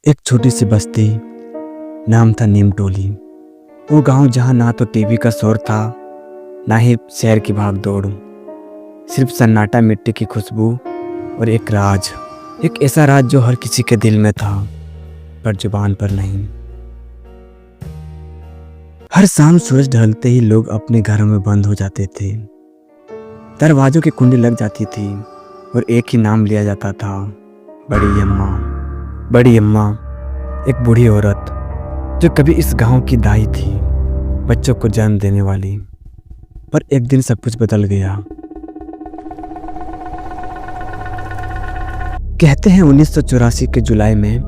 एक छोटी सी बस्ती, नाम था नीम टोली। वो गांव जहां ना तो टीवी का शोर था, ना ही शहर की भाग दौड़। सिर्फ सन्नाटा, मिट्टी की खुशबू और एक राज। एक ऐसा राज जो हर किसी के दिल में था, पर जुबान पर नहीं। हर शाम सूरज ढलते ही लोग अपने घरों में बंद हो जाते थे। दरवाजों की कुंडी लग जाती थी और एक ही नाम लिया जाता था, बड़ी अम्मा। बड़ी अम्मा, एक बूढ़ी औरत जो कभी इस गांव की दाई थी, बच्चों को जन्म देने वाली। पर एक दिन सब कुछ बदल गया। कहते हैं 1984 के जुलाई में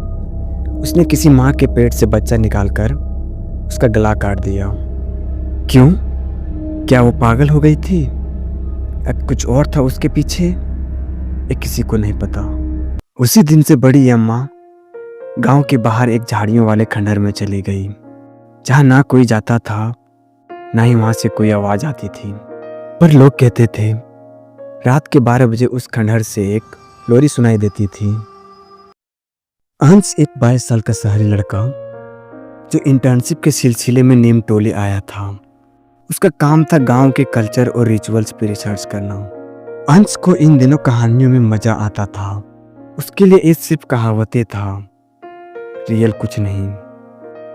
उसने किसी माँ के पेट से बच्चा निकालकर उसका गला काट दिया। क्यों? क्या वो पागल हो गई थी? अब कुछ और था उसके पीछे? ये किसी को नहीं पता। उसी दिन से बड़ी अम्मा गांव के बाहर एक झाड़ियों वाले खंडहर में चली गई, जहां ना कोई जाता था, ना ही वहां से कोई आवाज आती थी। पर लोग कहते थे रात के 12 बजे उस खंडहर से एक लोरी सुनाई देती थी। अंश एक 22 साल का शहरी लड़का जो इंटर्नशिप के सिलसिले में नीम टोली आया था। उसका काम था गांव के कल्चर और रिचुअल्स पर रिसर्च करना। अंश को इन दिनों कहानियों में मजा आता था। उसके लिए ये सिर्फ कहावतें था, रियल कुछ नहीं।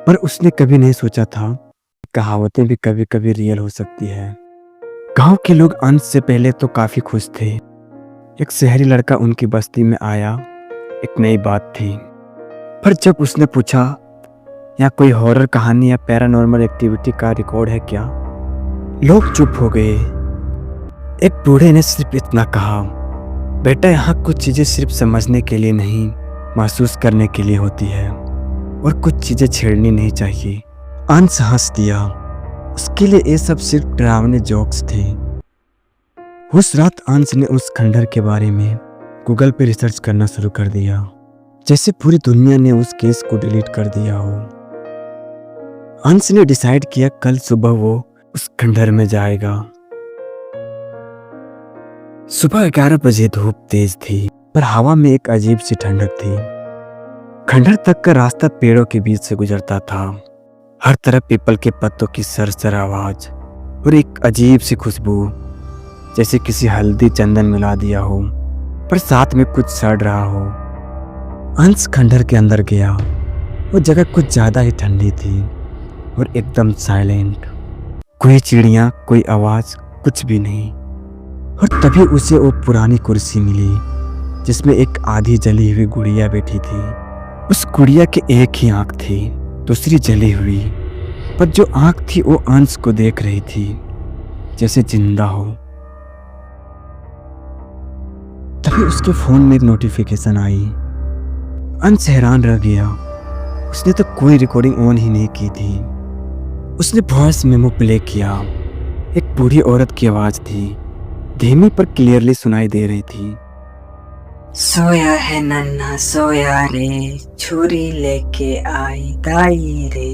पर उसने कभी नहीं सोचा था कहावतें भी कभी कभी रियल हो सकती है। गांव के लोग अंश से पहले तो काफी खुश थे। एक शहरी लड़का उनकी बस्ती में आया, एक नई बात थी। पर जब उसने पूछा यहाँ कोई हॉरर कहानी या पैरानॉर्मल एक्टिविटी का रिकॉर्ड है क्या, लोग चुप हो गए। एक बूढ़े ने सिर्फ इतना कहा, बेटा यहाँ कुछ चीजें सिर्फ समझने के लिए नहीं, महसूस करने के लिए होती है, और कुछ चीजें छेड़नी नहीं चाहिए। अंश हंस दिया। उसके लिए ये सब सिर्फ डरावने जोक्स थे। उस रात अंश ने उस खंडहर के बारे में गूगल पे रिसर्च करना शुरू कर दिया, जैसे पूरी दुनिया ने उस केस को डिलीट कर दिया हो। अंश ने डिसाइड किया कल सुबह वो उस खंडहर में जाएगा। सुबह 11 बजे धूप तेज थी, पर हवा में एक अजीब सी ठंडक थी। खंडहर तक का रास्ता पेड़ों के बीच से गुजरता था। हर तरफ पीपल के पत्तों की सरसर आवाज और एक अजीब सी खुशबू, जैसे किसी हल्दी चंदन मिला दिया हो, पर साथ में कुछ सड़ रहा हो। अंश खंडहर के अंदर गया। वो जगह कुछ ज्यादा ही ठंडी थी और एकदम साइलेंट। कोई चिड़िया, कोई आवाज, कुछ भी नहीं। और तभी उसे वो पुरानी कुर्सी मिली जिसमें एक आधी जली हुई गुड़िया बैठी थी। उस गुड़िया के एक ही आंख थी, दूसरी जली हुई, पर जो आंख थी वो अंश को देख रही थी जैसे जिंदा हो। तभी उसके फोन में एक नोटिफिकेशन आई। अंश हैरान रह गया। उसने तो कोई रिकॉर्डिंग ऑन ही नहीं की थी। उसने वॉइस मेमो प्ले किया। एक बूढ़ी औरत की आवाज थी, धीमी पर क्लियरली सुनाई दे रही थी। सोया है नन्हा सोया रे, छुरी लेके आई दाई रे।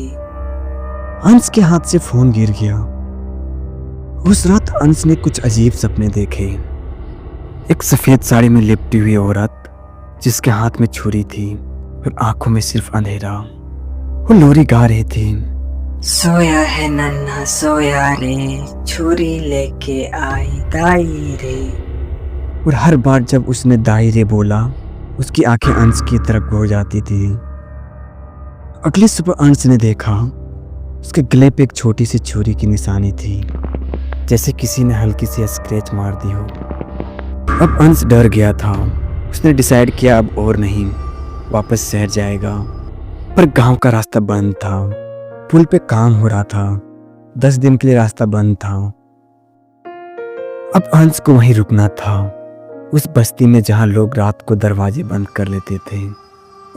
अंश के हाथ से फोन गिर गया। उस रात अंश ने कुछ अजीब सपने देखे। एक सफेद साड़ी में लिपटी हुई औरत जिसके हाथ में छुरी थी और आंखों में सिर्फ अंधेरा। वो लोरी गा रही थी, सोया है नन्हा सोया रे, छुरी लेके आई दाई रे। और हर बार जब उसने दाई रे बोला, उसकी आंखें अंश की तरफ हो जाती थी। अगली सुबह अंश ने देखा उसके गले पे एक छोटी सी छुरी की निशानी थी, जैसे किसी ने हल्की सी स्क्रैच मार दी हो। अब अंश डर गया था। उसने डिसाइड किया अब और नहीं, वापस शहर जाएगा। पर गांव का रास्ता बंद था। पुल पे काम हो रहा था। 10 दिन के लिए रास्ता बंद था। अब अंश को वहीं रुकना था, उस बस्ती में जहां लोग रात को दरवाजे बंद कर लेते थे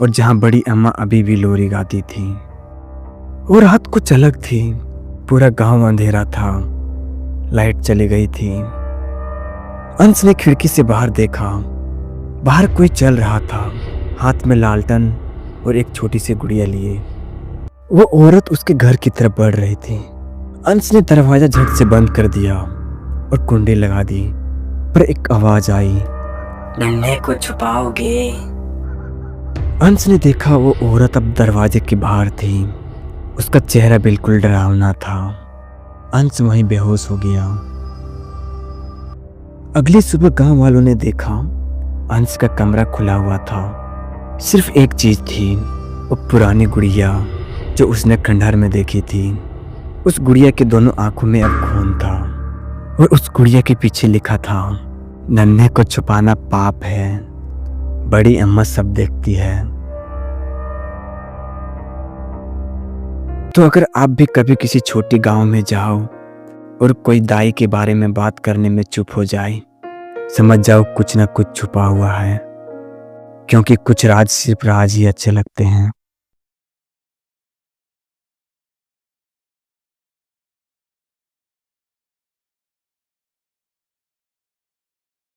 और जहां बड़ी अम्मा अभी भी लोरी गाती थी। वो रात कुछ अलग थी। पूरा गांव अंधेरा था, लाइट चली गई थी। अंश ने खिड़की से बाहर देखा। बाहर कोई चल रहा था, हाथ में लालटेन और एक छोटी सी गुड़िया लिए। वो औरत उसके घर की तरफ बढ़ रही थी। अंश ने दरवाजा झट से बंद कर दिया और कुंडी लगा दी। पर एक आवाज आई, नन्हे को छुपाओगे? अंश ने देखा वो औरत अब दरवाजे के बाहर थी। उसका चेहरा बिल्कुल डरावना था। अंश वहीं बेहोश हो गया। अगली सुबह गांव वालों ने देखा अंश का कमरा खुला हुआ था। सिर्फ एक चीज थी, वो पुरानी गुड़िया जो उसने खंडहर में देखी थी। उस गुड़िया के दोनों आंखों में अब खून था और उस गुड़िया के पीछे लिखा था, नन्हे को छुपाना पाप है, बड़ी अम्मा सब देखती है। तो अगर आप भी कभी किसी छोटी गांव में जाओ और कोई दाई के बारे में बात करने में चुप हो जाए, समझ जाओ कुछ ना कुछ छुपा हुआ है, क्योंकि कुछ राज सिर्फ राज ही अच्छे लगते हैं।